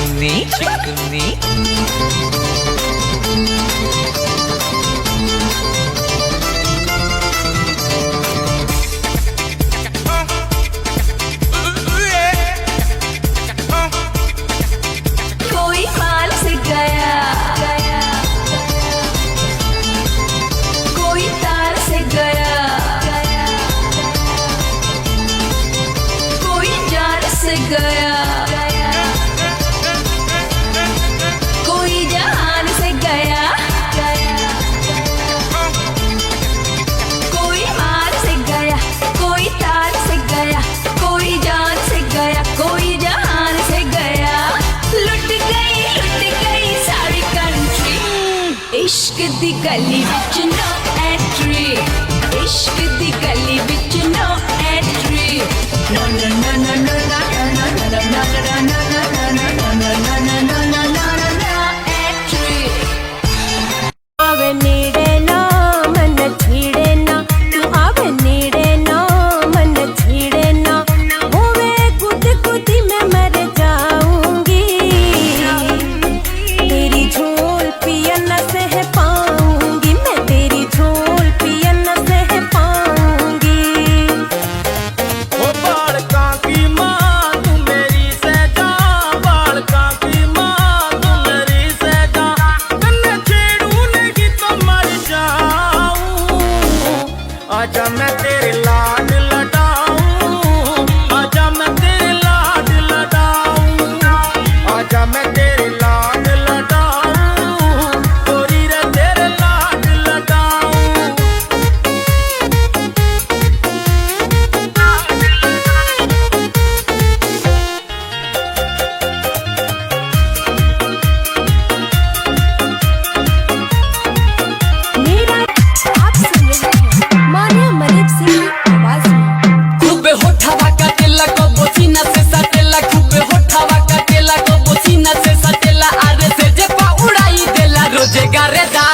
चिकनी चिकनी कोई माल से गया, कोई तार से गया, कोई जार से गया, कोई जहान से गया, कोई माल से गया, कोई तार से गया, कोई जान से गया, कोई जहान से गया। लुट गई सारी कंट्री। इश्क दी गली विच नो एंट्री, इश्क दी गली विच नो एंट्री। नो नो नो नो नो नो नो नो नो नो नो नो नो नो नो एंट्री। आवे नीड़े ना मन छीड़े ना, तू आवे नीड़े ना मन छीड़े ना, होवे कुद कुदी मैं मर जाऊंगी, तेरी झोल पियन सह पाऊंगी, मैं तेरी झोल पियन सह पाऊंगी। ओ बालका की माँ तू मेरी सहजा, बालका की माँ तू मेरी सहजा, कन्ने छेड़ू नहीं तो मर जाऊं। आजा मैं तेरे लाड लडाऊं, आजा मैं तेरे लाड लडाऊं, आजा मैं तेरे लाड लडाऊं, गोरी रे तेरे लाड लडाऊं। मेरा आप सुन रहे हैं मानिया मलिक सिंह की आवाज में। खूबे होठावा काटेला कबो सीना से सटेला, खूबे होठावा काटेला कबो सीना से सटेला, आरे से जे पा उड़ाई देला रोजे गारेदा।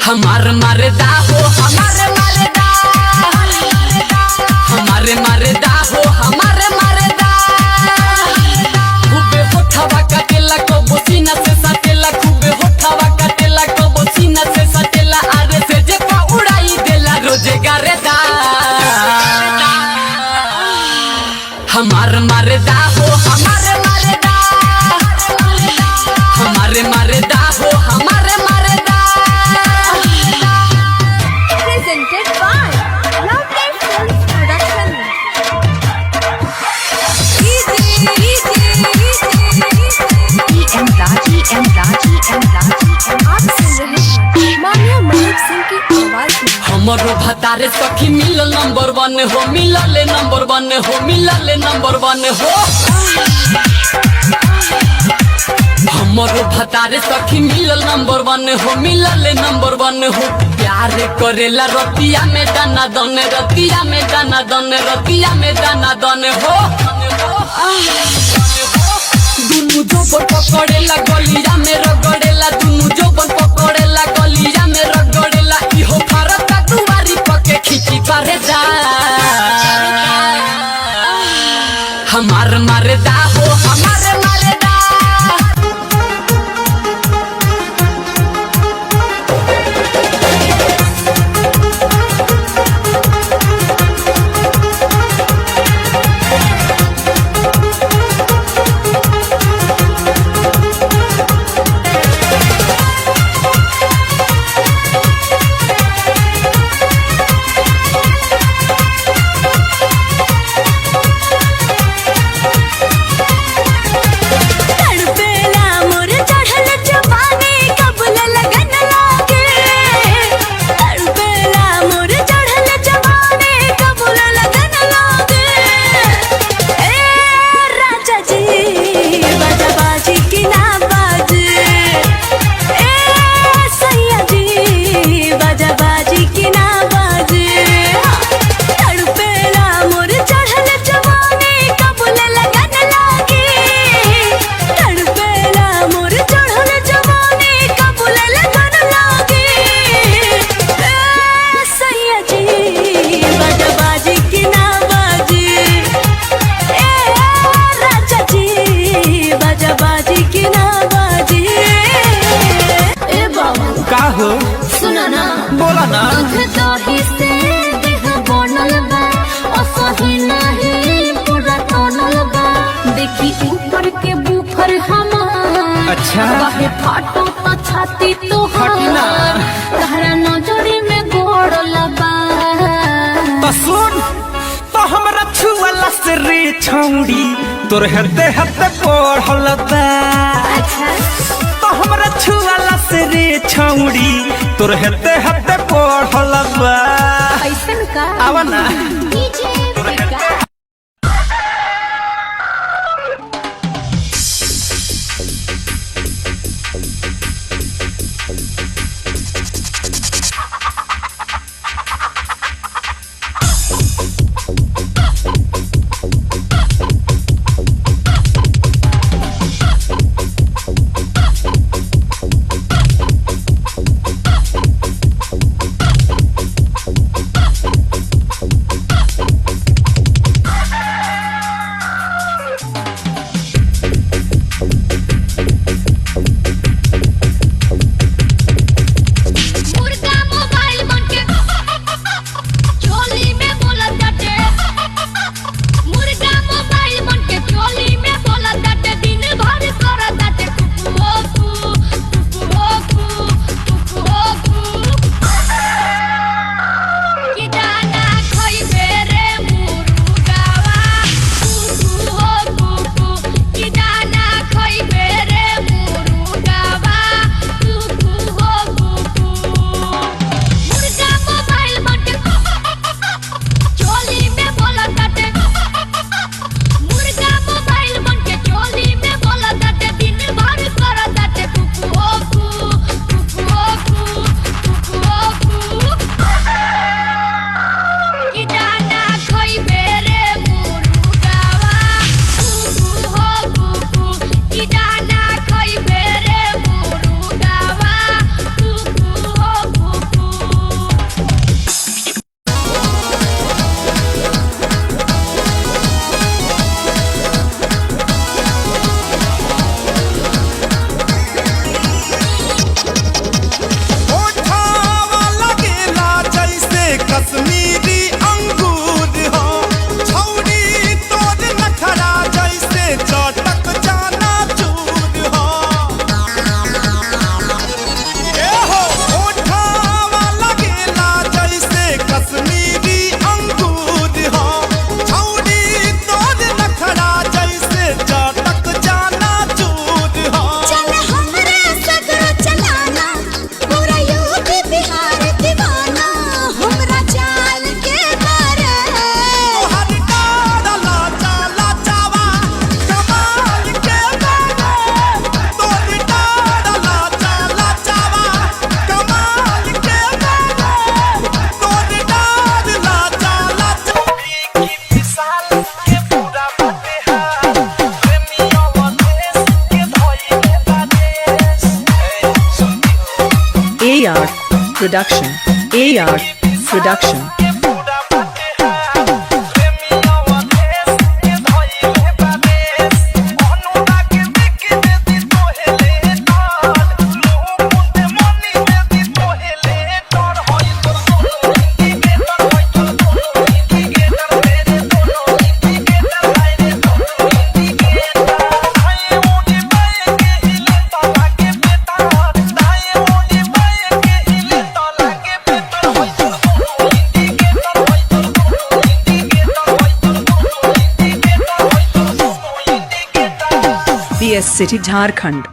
हमार मारेदा हो हमारे मारेदा, हमारे मारेदा हो हमारे मारेदा। खूबे होठावा काटेला कबो सीना से सटेला, खूबे होठावा काटेला कबो सीना से सटेला, आरे से जे पा उड़ाई देला रोजे गारेदा। हमार मारेदा हो हमारे मारेदा, हमारे मारेदा हो हमारे मारेदा। Presented by Lovely Films Production. आप सुन रहे हैं मानिया मलिक सिंह की आवाज में। हमरो भतारे सखी मिलल नंबर 1 हो, मिलल नंबर 1 हो, मिलल नंबर 1 हो। हमरो भतारे सखी मिलल नंबर 1 हो, मिलल नंबर 1 हो। प्यार करेला रतिया में दाना दन, रतिया में दाना दन, रतिया में दाना दन हो। दुनु जोबन पकड़ेला गलिया में रगड़ेला, दुनु जोबन पकड़ेला गलिया में रगड़ेला, इहो भारत का दुआरी पके खींची पारेदा। हमार मारेदा हो हमारे मारेदा। कि ऊपर के बूफर हमार अच्छा। बाहे फाटो तो छाती तो फटना। तहरा नजरी में गोड़ लबा तो सुन तो हमरा छुअला से रे छौड़ी तोर हते हते पढ़ल बा। अच्छा तो हमरा छुअला से रे छौड़ी तोर हते हते पढ़ल बा। ऐसन का आवा ना डीजे विकास AR Production. AR Production. BS City, Jharkhand.